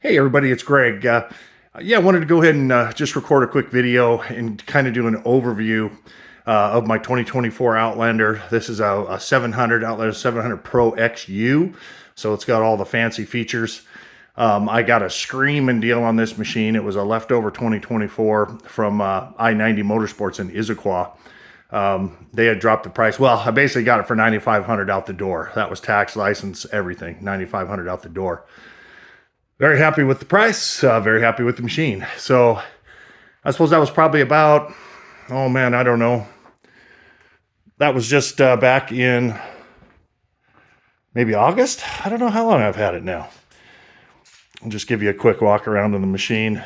Hey everybody, it's Greg. Yeah, I wanted to go ahead and just record a quick video and kind of do an overview of my 2024 Outlander. This is a 700 Outlander 700 Pro XU, so it's got all the fancy features. I got a screaming deal on this machine. It was a leftover 2024 from I-90 Motorsports in Issaquah. They had dropped the price. Well, I basically got it for $9,500 out the door. That was tax, license, everything. $9,500 out the door. Very happy with the price, very happy with the machine. So I suppose that was probably about, oh man, I don't know. That was just back in maybe August. I don't know how long I've had it now. I'll just give you a quick walk around on the machine.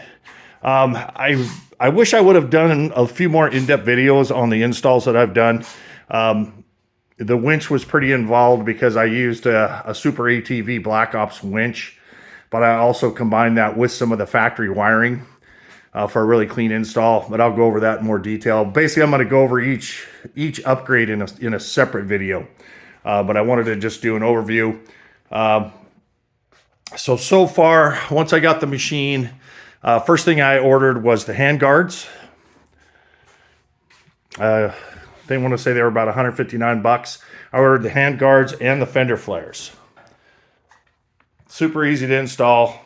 I wish I would have done a few more in-depth videos on the installs that I've done. The winch was pretty involved because I used a Super ATV Black Ops winch, but I also combined that with some of the factory wiring for a really clean install. But I'll go over that in more detail. Basically, I'm going to go over each upgrade in a separate video. But I wanted to just do an overview. So far, once I got the machine, first thing I ordered was the hand guards. They want to say they were about 159 bucks. I ordered the hand guards and the fender flares. Super easy to install.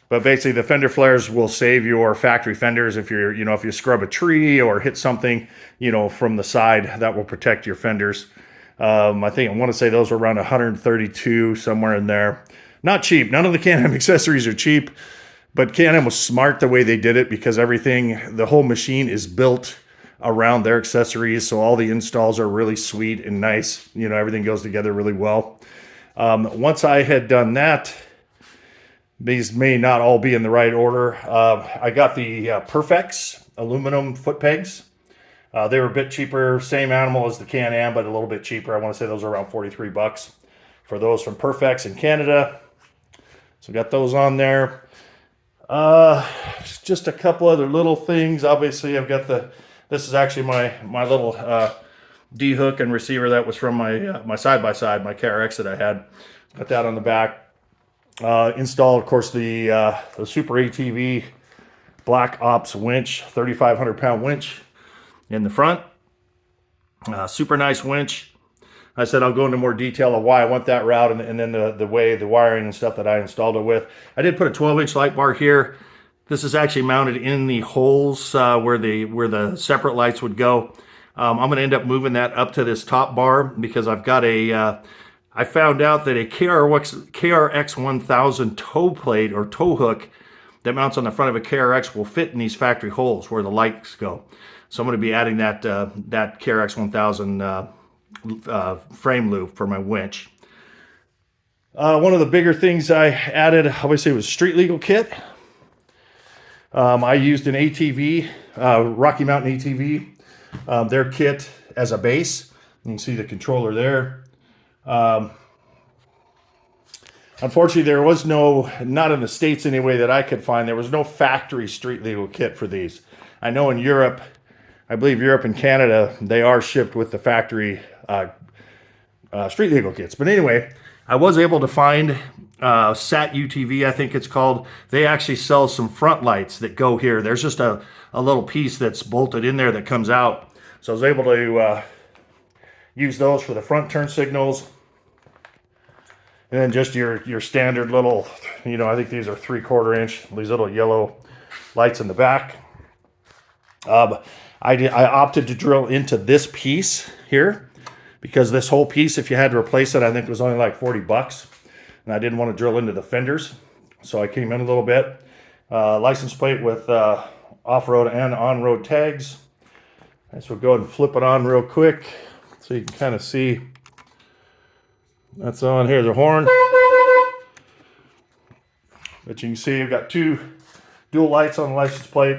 But basically the fender flares will save your factory fenders if you're, if you scrub a tree or hit something, from the side, that will protect your fenders. I want to say those were around 132, somewhere in there. Not cheap. None of the Can-am accessories are cheap, but Can-am was smart the way they did it because the whole machine is built around their accessories. So all the installs are really sweet and nice. Everything goes together really well. Once I had done that, these may not all be in the right order. I got the Perfex aluminum foot pegs. They were a bit cheaper, same animal as the Can-am, but a little bit cheaper. I want to say those are around 43 bucks for those from Perfex in Canada. So got those on there. Just a couple other little things. Obviously, I've got this is actually my little D-hook and receiver that was from my side-by-side, my KRX that I had. Got that on the back. Installed, of course, the Super ATV Black Ops winch, 3,500 pound winch in the front. Super nice winch. I said I'll go into more detail of why I went that route and then the way, the wiring and stuff that I installed it with. I did put a 12-inch light bar here. This is actually mounted in the holes where the separate lights would go. I'm going to end up moving that up to this top bar because I've got I found out that a KRX 1000 toe plate or toe hook that mounts on the front of a KRX will fit in these factory holes where the lights go. So I'm going to be adding that KRX 1000 frame loop for my winch. One of the bigger things I added, obviously, was street legal kit. I used an ATV, Rocky Mountain ATV. Their kit as a base. You can see the controller there. Unfortunately, there was not in the States anyway that I could find, there was no factory street legal kit for these. I know in Europe, I believe Europe and Canada, they are shipped with the factory street legal kits. But anyway, I was able to find SAT UTV, I think it's called. They actually sell some front lights that go here. There's just a little piece that's bolted in there that comes out. So I was able to use those for the front turn signals. And then just your standard little, I think these are 3/4 inch, these little yellow lights in the back. I opted to drill into this piece here because this whole piece, if you had to replace it, I think it was only like 40 bucks. And I didn't want to drill into the fenders. So I came in a little bit. License plate with off-road and on-road tags. So we'll go ahead and flip it on real quick so you can kind of see. That's on. Here's a horn. But you can see I've got two dual lights on the license plate.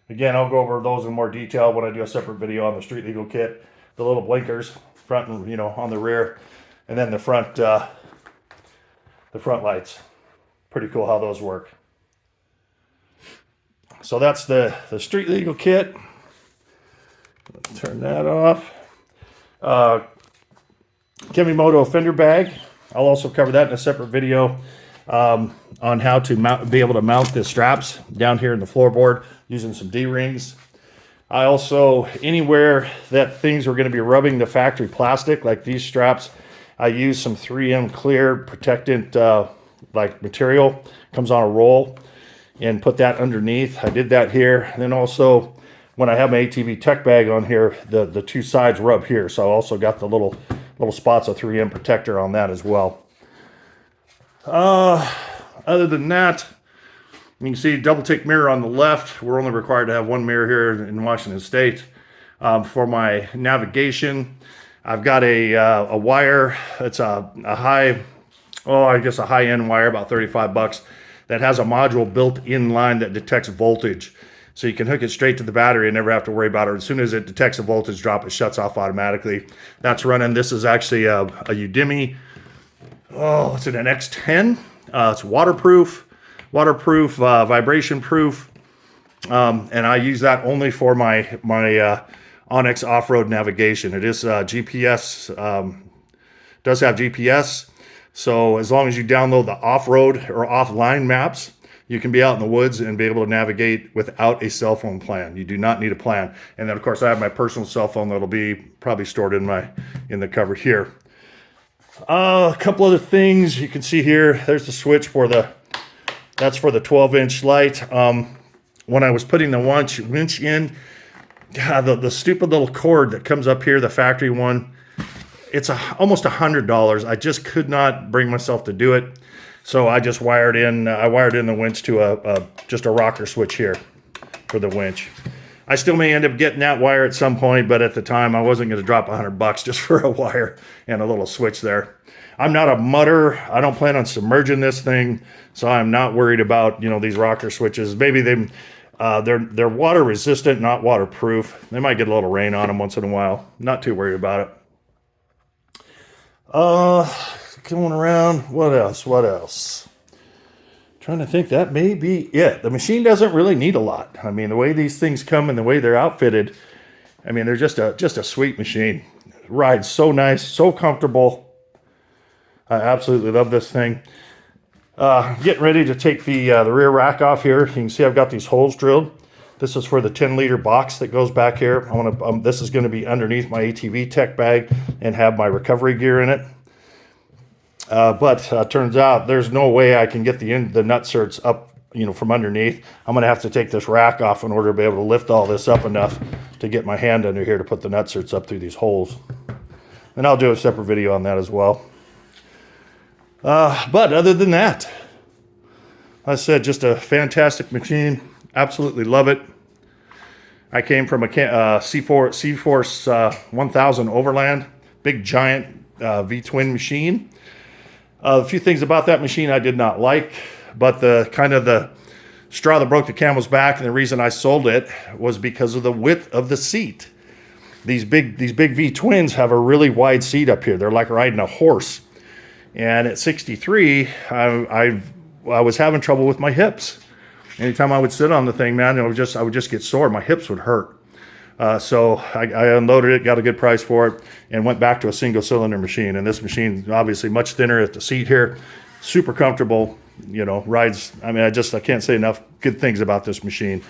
Again, I'll go over those in more detail when I do a separate video on the street legal kit. The little blinkers, front and on the rear, and then the front lights. Pretty cool how those work. So that's the street legal kit. Turn that off. Kemimoto fender bag. I'll also cover that in a separate video. on how to be able to mount the straps down here in the floorboard using some D-rings. I also, anywhere that things are going to be rubbing the factory plastic, like these straps, I use some 3M clear protectant like material, comes on a roll, and put that underneath. I did that here. And then also, when I have my ATV tech bag on here, the two sides rub here. So I also got the little spots of 3M protector on that as well. Other than that, you can see double tick mirror on the left. We're only required to have one mirror here in Washington State. For my navigation, I've got a wire. It's a high-end wire, about 35 bucks, that has a module built in line that detects voltage. So you can hook it straight to the battery and never have to worry about it. As soon as it detects a voltage drop, it shuts off automatically. That's running. This is actually a Udemy. Oh, it's an X10. It's waterproof, vibration proof, and I use that only for my Onyx off-road navigation. It is GPS, does have GPS, so as long as you download the off-road or offline maps, you can be out in the woods and be able to navigate without a cell phone plan. You do not need a plan. And then, of course, I have my personal cell phone that'll be probably stored in the cover here. A couple other things you can see here. There's the switch that's for the 12-inch light. When I was putting the winch in, God, the stupid little cord that comes up here, the factory one, it's almost $100. I just could not bring myself to do it. So I just wired in the winch to just a rocker switch here for the winch. I still may end up getting that wire at some point, but at the time I wasn't going to drop $100 just for a wire and a little switch there. I'm not a mudder. I don't plan on submerging this thing, so I'm not worried about these rocker switches. Maybe they're water resistant, not waterproof. They might get a little rain on them once in a while. Not too worried about it. Going around. What else? Trying to think. That may be it. The machine doesn't really need a lot. I mean, the way these things come and the way they're outfitted, I mean, they're just a sweet machine. It rides so nice, so comfortable. I absolutely love this thing. Getting ready to take the rear rack off here. You can see I've got these holes drilled. This is for the 10-liter box that goes back here. This is going to be underneath my ATV tech bag and have my recovery gear in it. But turns out there's no way I can get the nutserts up, from underneath. I'm going to have to take this rack off in order to be able to lift all this up enough to get my hand under here to put the nutserts up through these holes. And I'll do a separate video on that as well. But other than that, like I said, just a fantastic machine. Absolutely love it. I came from a C-Force 1000 Overland, big giant V-twin machine. A few things about that machine I did not like, but the straw that broke the camel's back, and the reason I sold it was because of the width of the seat. These big V-twins have a really wide seat up here. They're like riding a horse. And at 63, I was having trouble with my hips. Anytime I would sit on the thing, man, I would just get sore. My hips would hurt. So I unloaded it, got a good price for it, and went back to a single-cylinder machine. And this machine, obviously much thinner at the seat here, super comfortable, rides. I mean, I can't say enough good things about this machine.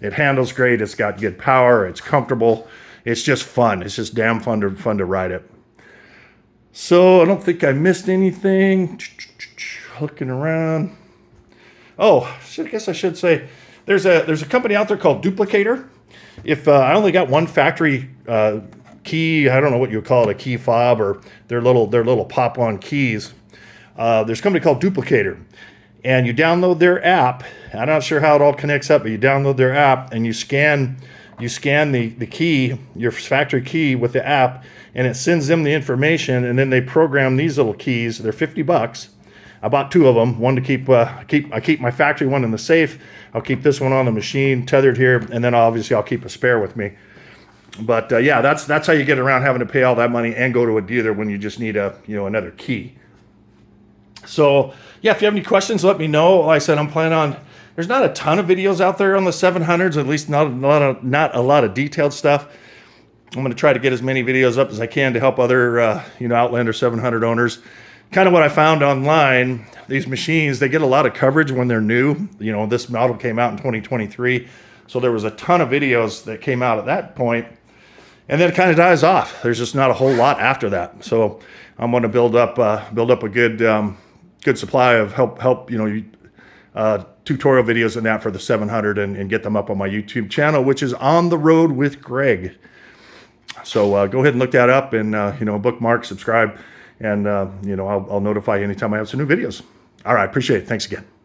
It handles great. It's got good power. It's comfortable. It's just fun. It's just damn fun to ride it. So I don't think I missed anything. Looking around. Oh, I guess I should say there's a company out there called Duplicator. If I only got one factory key, I don't know what you would call it, a key fob or their little pop-on keys. There's a company called Duplicator, and you download their app. I'm not sure how it all connects up, but you download their app and you scan the key, your factory key with the app, and it sends them the information, and then they program these little keys. They're $50. I bought two of them. One to I keep my factory one in the safe. I'll keep this one on the machine tethered here, and then obviously I'll keep a spare with me. But yeah, that's how you get around having to pay all that money and go to a dealer when you just need another key. So yeah, if you have any questions, let me know. Like I said, I'm planning on. There's not a ton of videos out there on the 700s, at least not a lot of detailed stuff. I'm going to try to get as many videos up as I can to help other Outlander 700 owners. Kind of what I found online, these machines, they get a lot of coverage when they're new. You know, this model came out in 2023, so there was a ton of videos that came out at that point, and then it kind of dies off. There's just not a whole lot after that. So I'm going to build up a good supply of help tutorial videos and that for the 700 and get them up on my YouTube channel, which is On the Road with Greg. So go ahead and look that up and bookmark, subscribe, and I'll notify you anytime I have some new videos. All right, appreciate it. Thanks again.